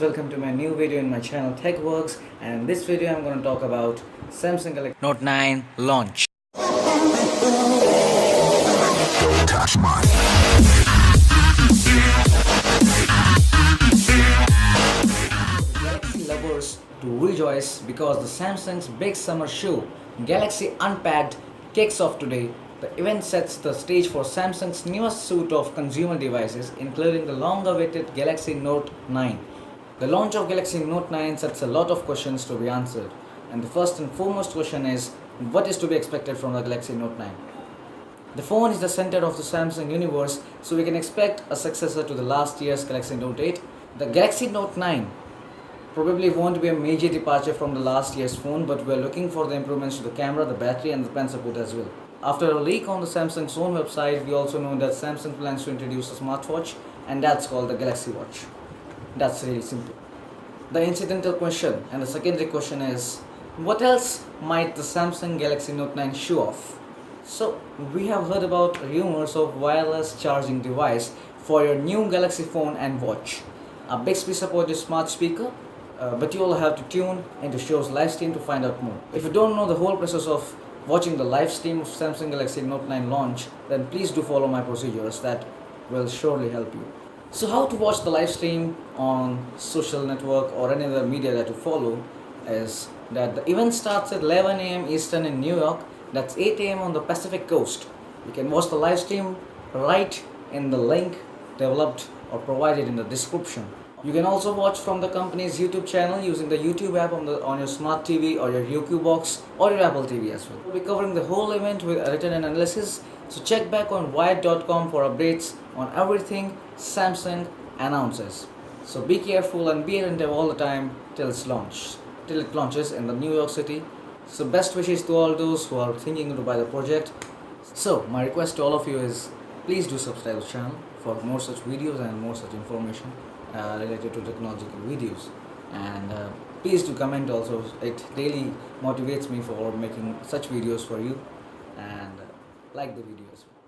welcome to my new video in my channel WORKZ, and in this video I'm going to talk about Samsung Galaxy Note 9 launch. Don't touch mine. Galaxy lovers to rejoice because the Samsung's big summer show Galaxy Unpacked kicks off today. The event sets the stage for Samsung's newest suite of consumer devices, including the long-awaited Galaxy Note 9. The launch of Galaxy Note 9 sets a lot of questions to be answered, and the first and foremost question is, what is to be expected from the Galaxy Note 9? The phone is the center of the Samsung universe, so we can expect a successor to the last year's Galaxy Note 8. The Galaxy Note 9 probably won't be a major departure from the last year's phone, but we're looking for the improvements to the camera, the battery and the pen support as well. After a leak on the Samsung's own website, we also know that Samsung plans to introduce a smartwatch, and that's called the Galaxy Watch. That's really simple. The incidental question and the secondary question is, what else might the Samsung Galaxy Note 9 show off? So, we have heard about rumors of wireless charging device for your new Galaxy phone and watch, a Bixby-supported smart speaker, but you all have to tune into show's live stream to find out more. If you don't know the whole process of watching the live stream of Samsung Galaxy Note 9 launch, then please do follow my procedures. That will surely help you. So how to watch the live stream on social network or any other media that you follow is that the event starts at 11 a.m. Eastern in New York. That's 8 a.m. on the Pacific Coast. You can watch the live stream right in the link developed or provided in the description. You can also watch from the company's YouTube channel using the YouTube app on your smart TV or your YouTube box or your Apple TV as well. We'll be covering the whole event with a written analysis, so check back on wired.com for updates on everything Samsung announces. So be careful and be attentive all the time till it launches in the New York City. So best wishes to all those who are thinking to buy the project. So my request to all of you is, please do subscribe to the channel for more such videos and more such information related to technological videos, and please do comment also. It really motivates me for making such videos for you, and like the video as well.